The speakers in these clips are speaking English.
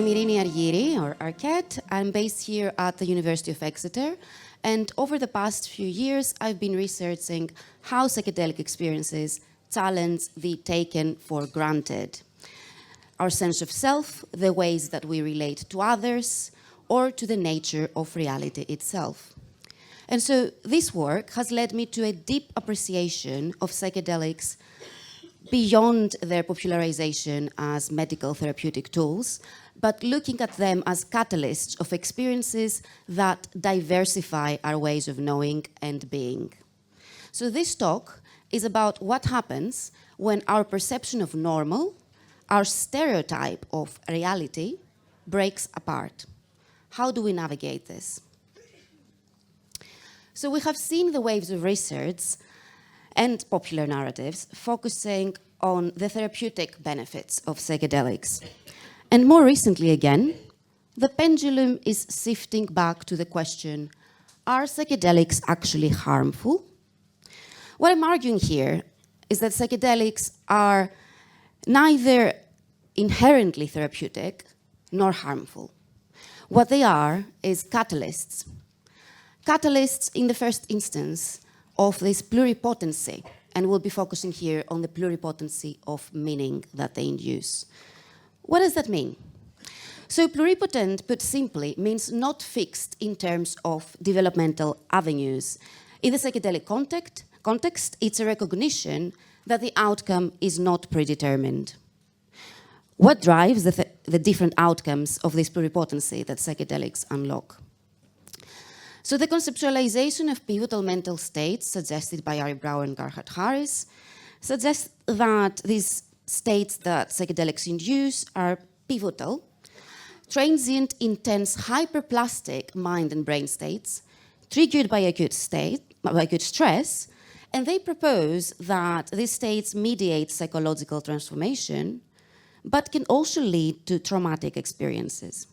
I'm Eirini Argyri, or Arket. I'm based here at the University of Exeter. And over the past few years, I've been researching how psychedelic experiences challenge the taken for granted. Our sense of self, the ways that we relate to others, or to the nature of reality itself. And so this work has led me to a deep appreciation of psychedelics beyond their popularization as medical therapeutic tools, but looking at them as catalysts of experiences that diversify our ways of knowing and being. So this talk is about what happens when our perception of normal, our stereotype of reality, breaks apart. How do we navigate this? So we have seen the waves of research and popular narratives focusing on the therapeutic benefits of psychedelics. And more recently again, the pendulum is shifting back to the question, are psychedelics actually harmful? What I'm arguing here is that psychedelics are neither inherently therapeutic nor harmful. What they are is catalysts. Catalysts in the first instance of this pluripotency, and we'll be focusing here on the pluripotency of meaning that they induce. What does that mean? So pluripotent, put simply, means not fixed in terms of developmental avenues. In the psychedelic context, it's a recognition that the outcome is not predetermined. What drives the different outcomes of this pluripotency that psychedelics unlock? So the conceptualization of pivotal mental states suggested by Ari Brauer and Gerhard Harris suggests that these states that psychedelics induce are pivotal, transient, intense, hyperplastic mind and brain states triggered by acute stress, and they propose that these states mediate psychological transformation, but can also lead to traumatic experiences.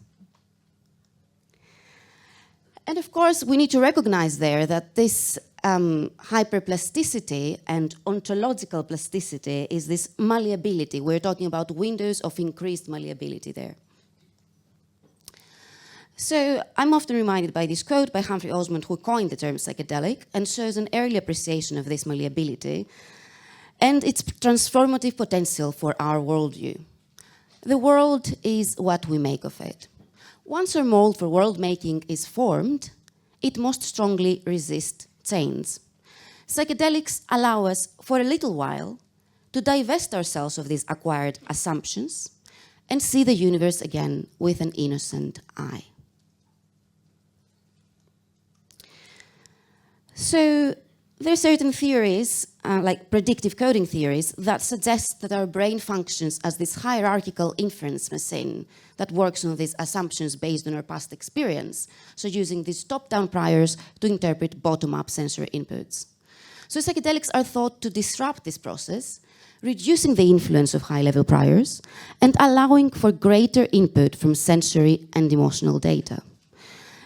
And of course, we need to recognize there that this hyperplasticity and ontological plasticity is this malleability. We're talking about windows of increased malleability there. So I'm often reminded by this quote by Humphrey Osmond, who coined the term psychedelic and shows an early appreciation of this malleability and its transformative potential for our worldview. The world is what we make of it. Once our mold for world-making is formed, it most strongly resists change. Psychedelics allow us, for a little while, to divest ourselves of these acquired assumptions and see the universe again with an innocent eye. So there are certain theories, like predictive coding theories, that suggest that our brain functions as this hierarchical inference machine that works on these assumptions based on our past experience, so using these top-down priors to interpret bottom-up sensory inputs. So psychedelics are thought to disrupt this process, reducing the influence of high-level priors and allowing for greater input from sensory and emotional data.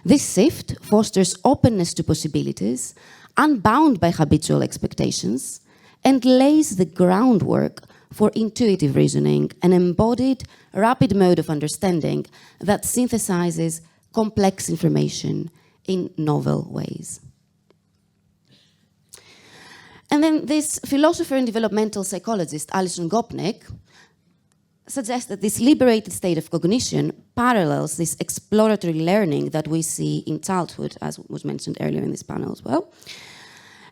This shift fosters openness to possibilities, unbound by habitual expectations, and lays the groundwork for intuitive reasoning, an embodied, rapid mode of understanding that synthesizes complex information in novel ways. And then this philosopher and developmental psychologist, Alison Gopnik, suggests that this liberated state of cognition parallels this exploratory learning that we see in childhood, as was mentioned earlier in this panel as well,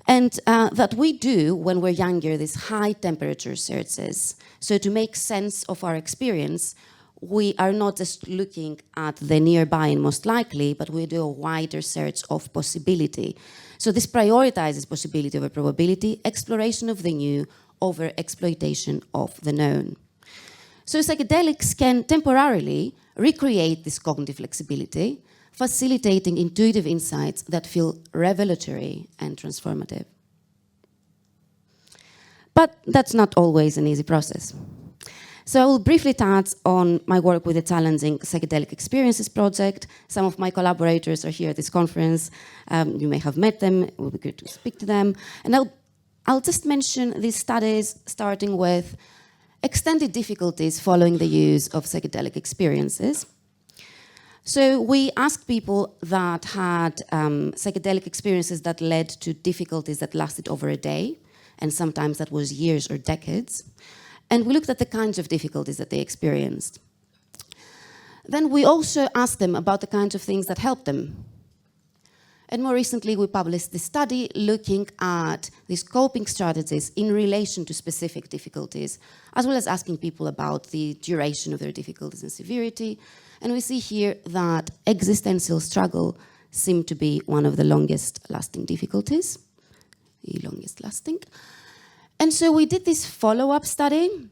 and that we do when we're younger, these high temperature searches. So to make sense of our experience, we are not just looking at the nearby and most likely, but we do a wider search of possibility. So this prioritizes possibility over probability, exploration of the new over exploitation of the known. So psychedelics can temporarily recreate this cognitive flexibility, facilitating intuitive insights that feel revelatory and transformative. But that's not always an easy process. So I will briefly touch on my work with the Challenging Psychedelic Experiences project. Some of my collaborators are here at this conference. You may have met them. It will be good to speak to them. And I'll just mention these studies, starting with extended difficulties following the use of psychedelic experiences. So we asked people that had psychedelic experiences that led to difficulties that lasted over a day, and sometimes that was years or decades. And we looked at the kinds of difficulties that they experienced. Then we also asked them about the kinds of things that helped them. And more recently, we published this study looking at these coping strategies in relation to specific difficulties, as well as asking people about the duration of their difficulties and severity. And we see here that existential struggle seemed to be one of the longest lasting difficulties, the longest lasting. And so we did this follow-up study,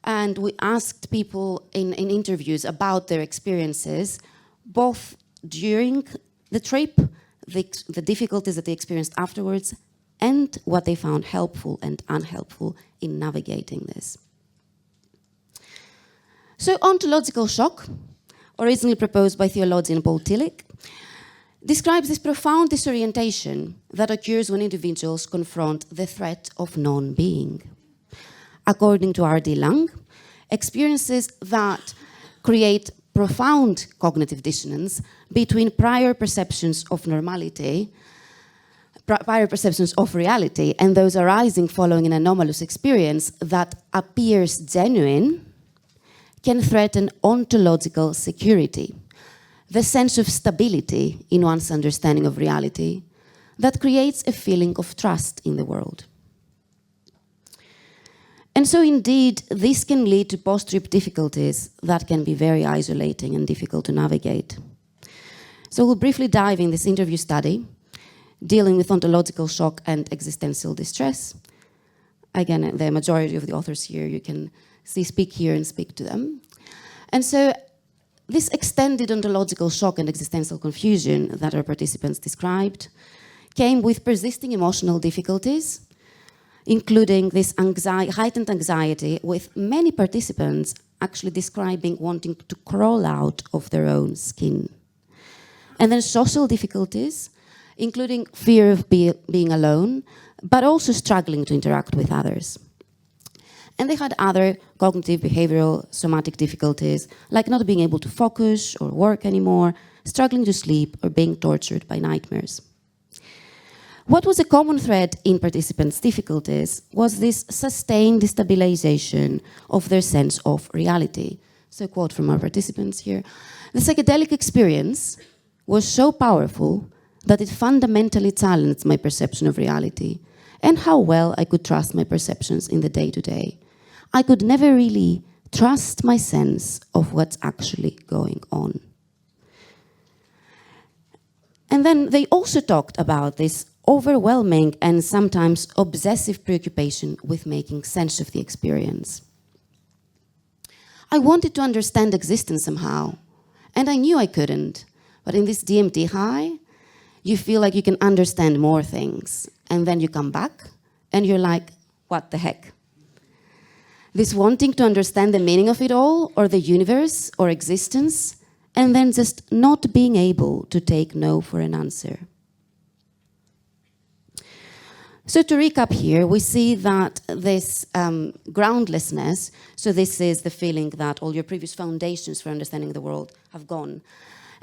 and we asked people in interviews about their experiences, both during the trip, the difficulties that they experienced afterwards, and what they found helpful and unhelpful in navigating this. So ontological shock, originally proposed by theologian Paul Tillich, describes this profound disorientation that occurs when individuals confront the threat of non-being. According to R.D. Laing, experiences that create profound cognitive dissonance between prior perceptions of normality, prior perceptions of reality, and those arising following an anomalous experience that appears genuine, can threaten ontological security, the sense of stability in one's understanding of reality that creates a feeling of trust in the world. And so indeed, this can lead to post-trip difficulties that can be very isolating and difficult to navigate. So we'll briefly dive in this interview study, dealing with ontological shock and existential distress. Again, the majority of the authors here, you can see speak here and speak to them. And so this extended ontological shock and existential confusion that our participants described came with persisting emotional difficulties, including this heightened anxiety, with many participants actually describing wanting to crawl out of their own skin. And then social difficulties, including fear of being alone, but also struggling to interact with others. And they had other cognitive, behavioral, somatic difficulties, like not being able to focus or work anymore, struggling to sleep, or being tortured by nightmares. What was a common thread in participants' difficulties was this sustained destabilization of their sense of reality. So a quote from our participants here. The psychedelic experience was so powerful that it fundamentally challenged my perception of reality and how well I could trust my perceptions in the day-to-day. I could never really trust my sense of what's actually going on. And then they also talked about this overwhelming and sometimes obsessive preoccupation with making sense of the experience. I wanted to understand existence somehow, and I knew I couldn't. But in this DMT high, you feel like you can understand more things, and then you come back, and you're like, what the heck? This wanting to understand the meaning of it all, or the universe, or existence, and then just not being able to take no for an answer. So to recap here, we see that this groundlessness, so this is the feeling that all your previous foundations for understanding the world have gone.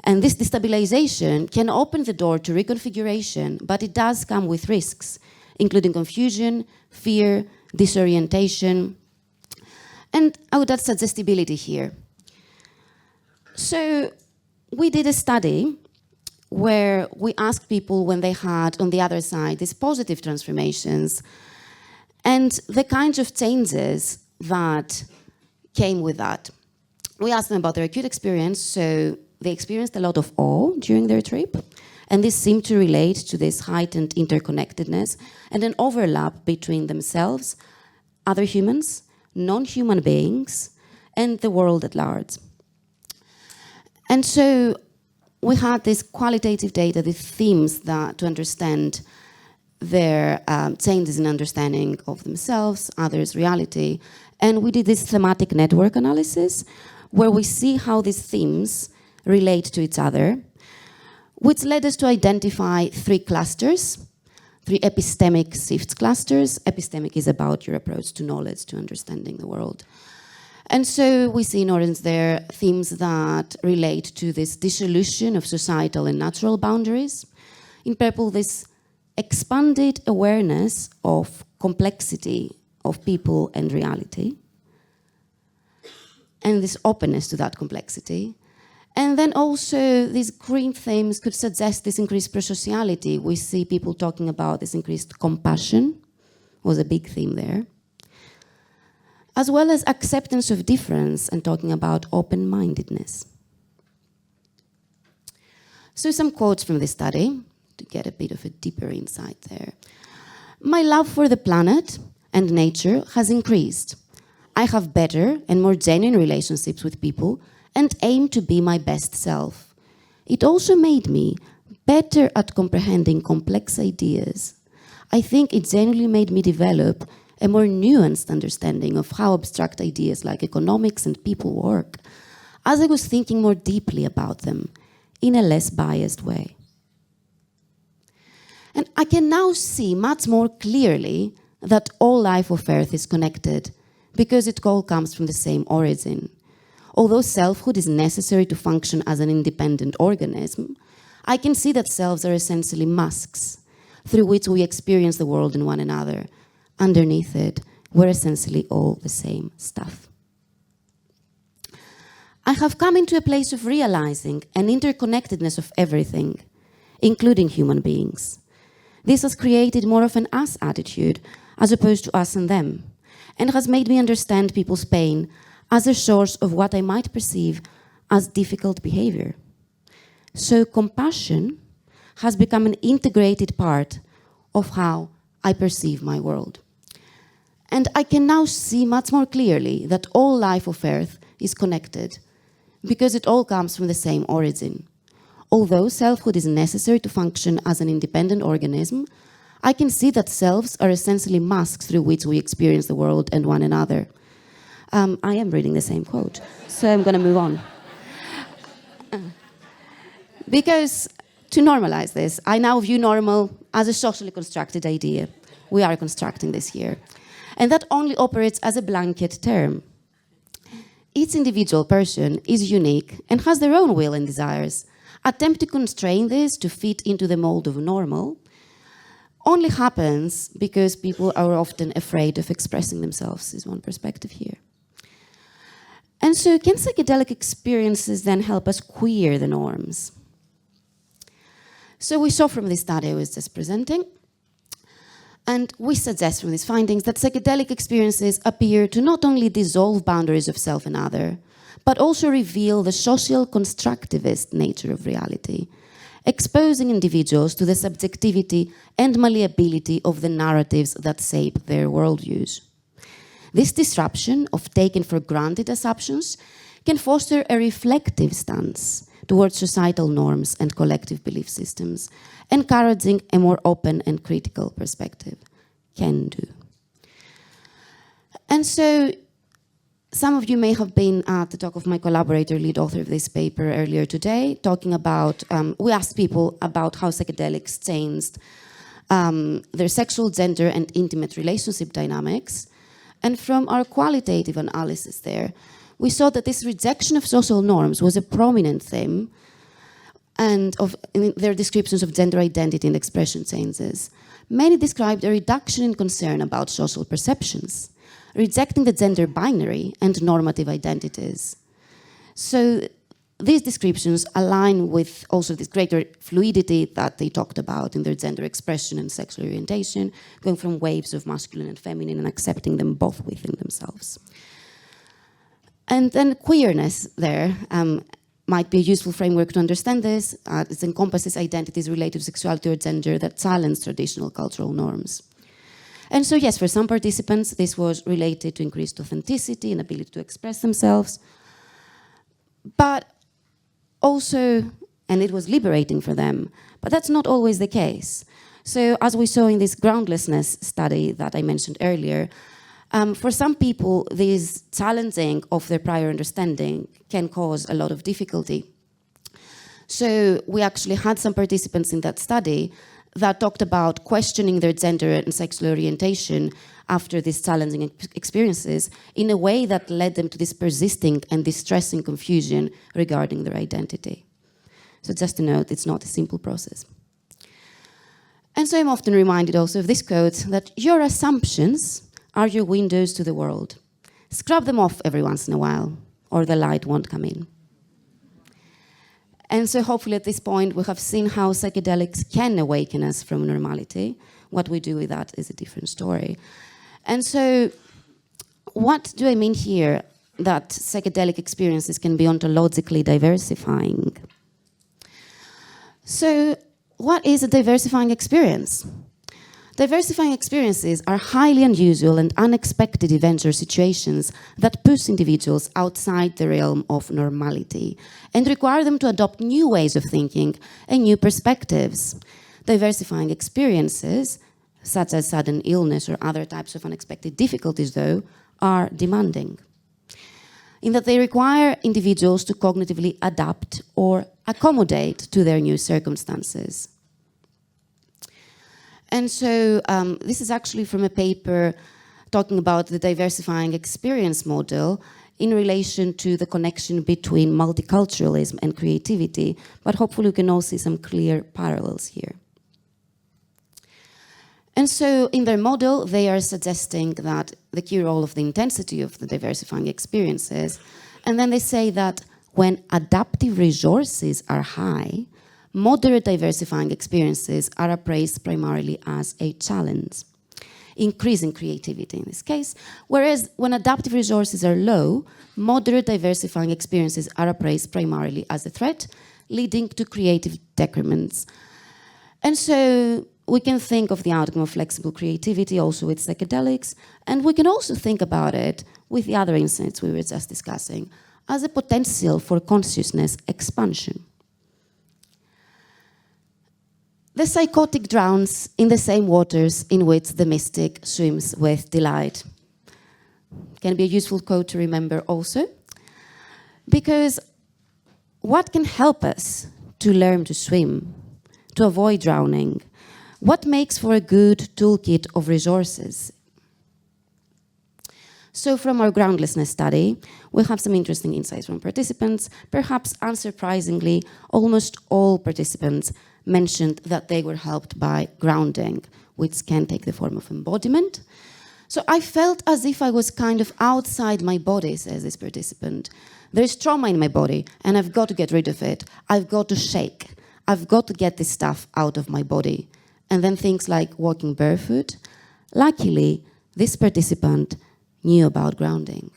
And this destabilization can open the door to reconfiguration, but it does come with risks, including confusion, fear, disorientation, and I would add suggestibility here. So we did a study where we asked people when they had, on the other side, these positive transformations and the kinds of changes that came with that. We asked them about their acute experience, so they experienced a lot of awe during their trip, and this seemed to relate to this heightened interconnectedness and an overlap between themselves, other humans, non-human beings, and the world at large. And so we had this qualitative data, these themes that to understand their changes in understanding of themselves, others' reality. And we did this thematic network analysis where we see how these themes relate to each other, which led us to identify 3 clusters, 3 epistemic shifts clusters. Epistemic is about your approach to knowledge, to understanding the world. And so we see in orange there themes that relate to this dissolution of societal and natural boundaries. In purple, this expanded awareness of complexity of people and reality, and this openness to that complexity. And then also these green themes could suggest this increased prosociality. We see people talking about this increased compassion, was a big theme there, as well as acceptance of difference and talking about open-mindedness. So some quotes from this study to get a bit of a deeper insight there. My love for the planet and nature has increased. I have better and more genuine relationships with people and aim to be my best self. It also made me better at comprehending complex ideas. I think it genuinely made me develop a more nuanced understanding of how abstract ideas like economics and people work, as I was thinking more deeply about them in a less biased way. And I can now see much more clearly that all life of Earth is connected because it all comes from the same origin. Although selfhood is necessary to function as an independent organism, I can see that selves are essentially masks through which we experience the world and one another. Underneath it, we're essentially all the same stuff. I have come into a place of realizing an interconnectedness of everything, including human beings. This has created more of an us attitude as opposed to us and them, and has made me understand people's pain as a source of what I might perceive as difficult behavior. So compassion has become an integrated part of how I perceive my world. And I can now see much more clearly that all life of Earth is connected because it all comes from the same origin. Although selfhood is necessary to function as an independent organism, I can see that selves are essentially masks through which we experience the world and one another. I am reading the same quote, so I'm going to move on. Because to normalize this, I now view normal as a socially constructed idea. We are constructing this here. And that only operates as a blanket term. Each individual person is unique and has their own will and desires. Attempt to constrain this to fit into the mold of normal only happens because people are often afraid of expressing themselves, is one perspective here. And so can psychedelic experiences then help us queer the norms? So we saw from this study I was just presenting, and we suggest from these findings that psychedelic experiences appear to not only dissolve boundaries of self and other, but also reveal the social constructivist nature of reality, exposing individuals to the subjectivity and malleability of the narratives that shape their worldviews. This disruption of taken for granted assumptions can foster a reflective stance towards societal norms and collective belief systems, encouraging a more open and critical perspective. Can do. And so, some of you may have been at the talk of my collaborator, lead author of this paper earlier today, talking about, we asked people about how psychedelics changed their sexual, gender, and intimate relationship dynamics. And from our qualitative analysis there, we saw that this rejection of social norms was a prominent theme and in their descriptions of gender identity and expression changes. Many described a reduction in concern about social perceptions, rejecting the gender binary and normative identities. So these descriptions align with also this greater fluidity that they talked about in their gender expression and sexual orientation, going from waves of masculine and feminine and accepting them both within themselves. And then queerness there might be a useful framework to understand this. It encompasses identities related to sexuality or gender that challenge traditional cultural norms. And so yes, for some participants, this was related to increased authenticity and ability to express themselves. But also, and it was liberating for them, but that's not always the case. So as we saw in this groundlessness study that I mentioned earlier, for some people, this challenging of their prior understanding can cause a lot of difficulty. So we actually had some participants in that study that talked about questioning their gender and sexual orientation after these challenging experiences in a way that led them to this persisting and distressing confusion regarding their identity. So just to note, it's not a simple process. And so I'm often reminded also of this quote, that your assumptions are your windows to the world. Scrub them off every once in a while, or the light won't come in. And so hopefully at this point we have seen how psychedelics can awaken us from normality. What we do with that is a different story. And so what do I mean here that psychedelic experiences can be ontologically diversifying? So what is a diversifying experience? Diversifying experiences are highly unusual and unexpected events or situations that push individuals outside the realm of normality and require them to adopt new ways of thinking and new perspectives. Diversifying experiences, such as sudden illness or other types of unexpected difficulties, though, are demanding, in that they require individuals to cognitively adapt or accommodate to their new circumstances. And so this is actually from a paper talking about the diversifying experience model in relation to the connection between multiculturalism and creativity, but hopefully we can all see some clear parallels here. And so in their model, they are suggesting that the key role of the intensity of the diversifying experiences, and then they say that when adaptive resources are high, moderate diversifying experiences are appraised primarily as a challenge, increasing creativity in this case, whereas when adaptive resources are low, moderate diversifying experiences are appraised primarily as a threat, leading to creative decrements. And so we can think of the outcome of flexible creativity also with psychedelics, and we can also think about it with the other insights we were just discussing as a potential for consciousness expansion. The psychotic drowns in the same waters in which the mystic swims with delight. Can be a useful quote to remember also, because what can help us to learn to swim, to avoid drowning? What makes for a good toolkit of resources? So from our groundlessness study, we have some interesting insights from participants. Perhaps unsurprisingly, almost all participants mentioned that they were helped by grounding, which can take the form of embodiment. So I felt as if I was kind of outside my body, says this participant. There's trauma in my body, and I've got to get rid of it. I've got to shake. I've got to get this stuff out of my body. And then things like walking barefoot. Luckily, this participant knew about grounding.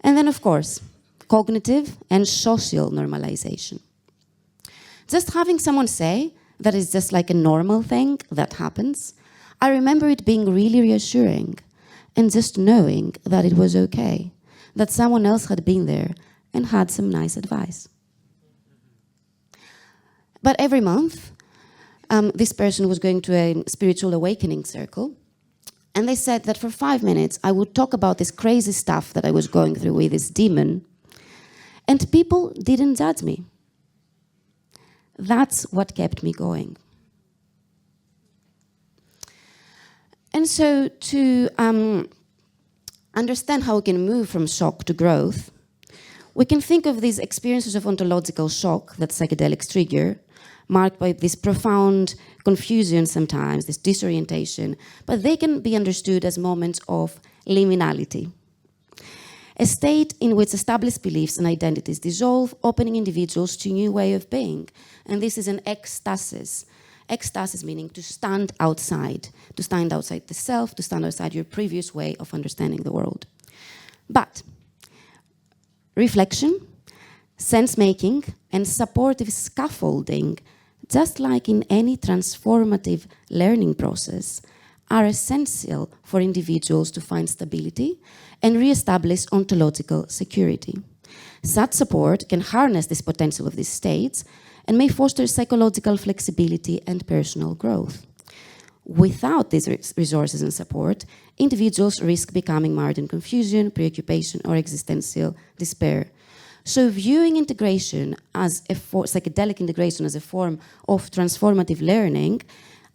And then, of course, cognitive and social normalization. Just having someone say that it's just like a normal thing that happens, I remember it being really reassuring, and just knowing that it was okay, that someone else had been there and had some nice advice. But every month, this person was going to a spiritual awakening circle, and they said that for 5 minutes I would talk about this crazy stuff that I was going through with this demon, and people didn't judge me. That's what kept me going. And so to understand how we can move from shock to growth, we can think of these experiences of ontological shock that psychedelics trigger, marked by this profound confusion sometimes, this disorientation, but they can be understood as moments of liminality. A state in which established beliefs and identities dissolve, opening individuals to a new way of being. And this is an ecstasis. Ecstasis meaning to stand outside the self, to stand outside your previous way of understanding the world. But reflection, sense-making, and supportive scaffolding, just like in any transformative learning process, are essential for individuals to find stability and re-establish ontological security. Such support can harness this potential of these states and may foster psychological flexibility and personal growth. Without these resources and support, individuals risk becoming mired in confusion, preoccupation, or existential despair. So viewing integration as psychedelic integration as a form of transformative learning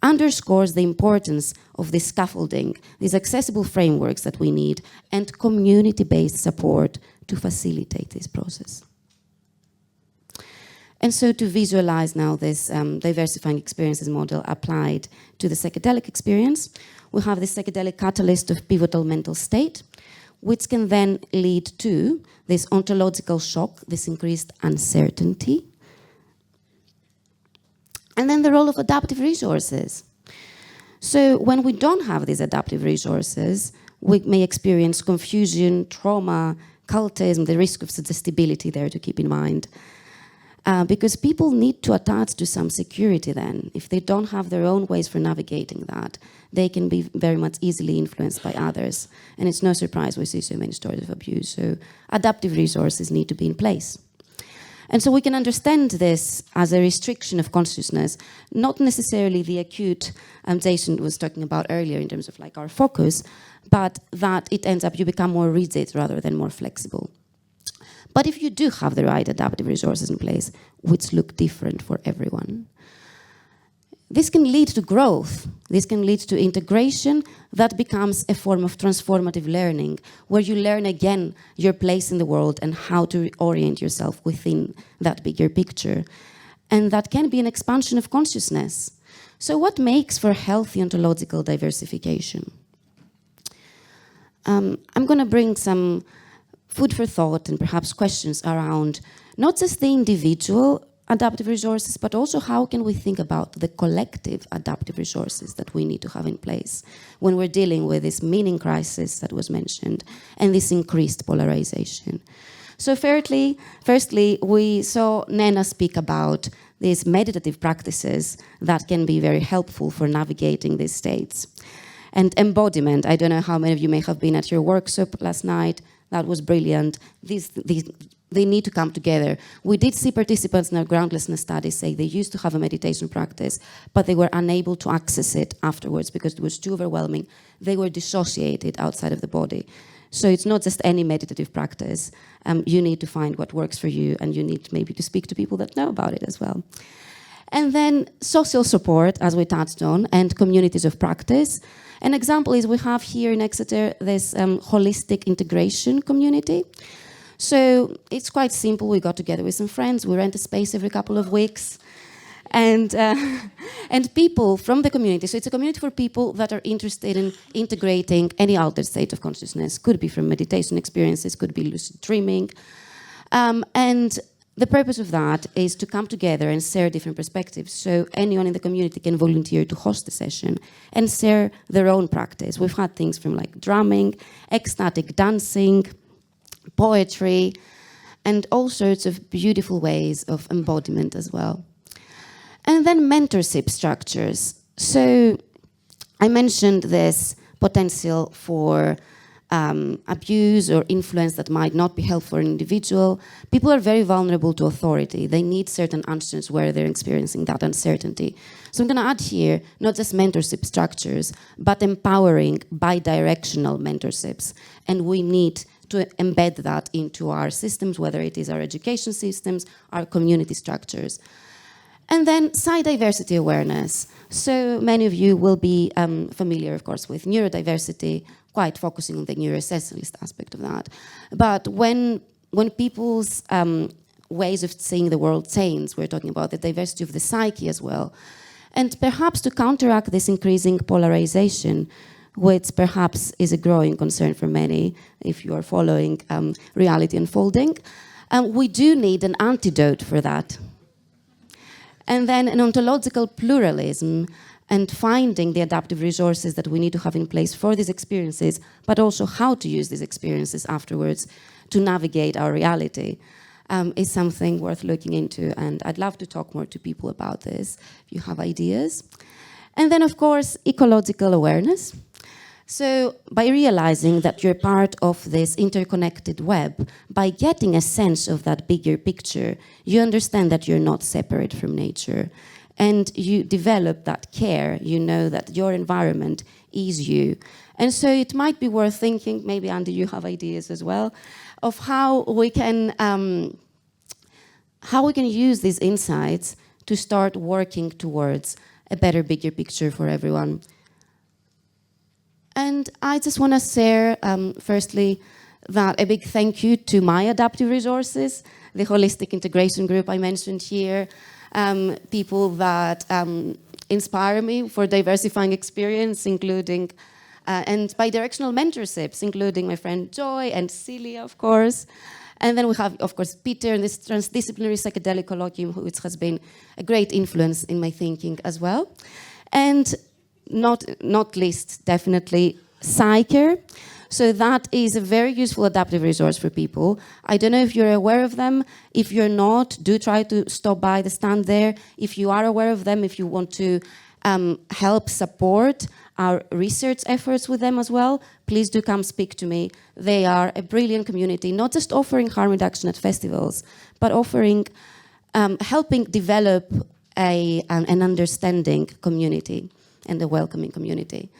underscores the importance of this scaffolding, these accessible frameworks that we need, and community-based support to facilitate this process. And so to visualize now this diversifying experiences model applied to the psychedelic experience, we have this psychedelic catalyst of pivotal mental state, which can then lead to this ontological shock, this increased uncertainty. And then the role of adaptive resources. So when we don't have these adaptive resources, we may experience confusion, trauma, cultism, the risk of suggestibility there to keep in mind. Because people need to attach to some security then. If they don't have their own ways for navigating that, they can be very much easily influenced by others. And it's no surprise we see so many stories of abuse. So adaptive resources need to be in place. And so we can understand this as a restriction of consciousness, not necessarily the acute Jason was talking about earlier in terms of like our focus, but that it ends up you become more rigid rather than more flexible. But if you do have the right adaptive resources in place, which look different for everyone, this can lead to growth. This can lead to integration that becomes a form of transformative learning, where you learn again your place in the world and how to orient yourself within that bigger picture. And that can be an expansion of consciousness. So what makes for healthy ontological diversification? I'm going to bring some food for thought and perhaps questions around not just the individual adaptive resources, but also how can we think about the collective adaptive resources that we need to have in place when we're dealing with this meaning crisis that was mentioned and this increased polarization. So firstly, we saw Nena speak about these meditative practices that can be very helpful for navigating these states. And embodiment, I don't know how many of you may have been at your workshop last night. That was brilliant. They need to come together. We did see participants in our groundlessness studies say they used to have a meditation practice, but they were unable to access it afterwards because it was too overwhelming. They were dissociated outside of the body. So it's not just any meditative practice. You need to find what works for you, and you need maybe to speak to people that know about it as well. And then social support, as we touched on, and communities of practice. An example is we have here in Exeter this holistic integration community. So it's quite simple. We got together with some friends. We rent a space every couple of weeks. And people from the community, so it's a community for people that are interested in integrating any altered state of consciousness. Could be from meditation experiences, could be lucid dreaming. And the purpose of that is to come together and share different perspectives. So anyone in the community can volunteer to host a session and share their own practice. We've had things from like drumming, ecstatic dancing, poetry, and all sorts of beautiful ways of embodiment as well. And then mentorship structures. So I mentioned this potential for abuse or influence that might not be helpful for an individual. People are very vulnerable to authority. They need certain answers where they're experiencing that uncertainty. So I'm going to add here not just mentorship structures, but empowering bi-directional mentorships. And we need to embed that into our systems, whether it is our education systems, our community structures. And then site diversity awareness. So many of you will be familiar, of course, with neurodiversity, quite focusing on the neuroessentialist aspect of that. But when people's ways of seeing the world change, we're talking about the diversity of the psyche as well. And perhaps to counteract this increasing polarization, which perhaps is a growing concern for many, if you are following reality unfolding, we do need an antidote for that. And then an ontological pluralism and finding the adaptive resources that we need to have in place for these experiences, but also how to use these experiences afterwards to navigate our reality is something worth looking into. And I'd love to talk more to people about this if you have ideas. And then, of course, ecological awareness. So by realizing that you're part of this interconnected web, by getting a sense of that bigger picture, you understand that you're not separate from nature. And you develop that care. You know that your environment is you. And so it might be worth thinking, maybe Andy, you have ideas as well, of how we can use these insights to start working towards a better, bigger picture for everyone. And I just want to share, firstly, that a big thank you to my adaptive resources, the holistic integration group I mentioned here, people that inspire me for diversifying experience, including, and bidirectional mentorships, including my friend Joy and Celia, of course. And then we have, of course, Peter and this transdisciplinary psychedelic colloquium, which has been a great influence in my thinking as well. And not least, definitely, Psycher. So that is a very useful adaptive resource for people. I don't know if you're aware of them. If you're not, do try to stop by the stand there. If you are aware of them, if you want to help support our research efforts with them as well, please do come speak to me. They are a brilliant community, not just offering harm reduction at festivals, but offering, helping develop an understanding community and a welcoming community.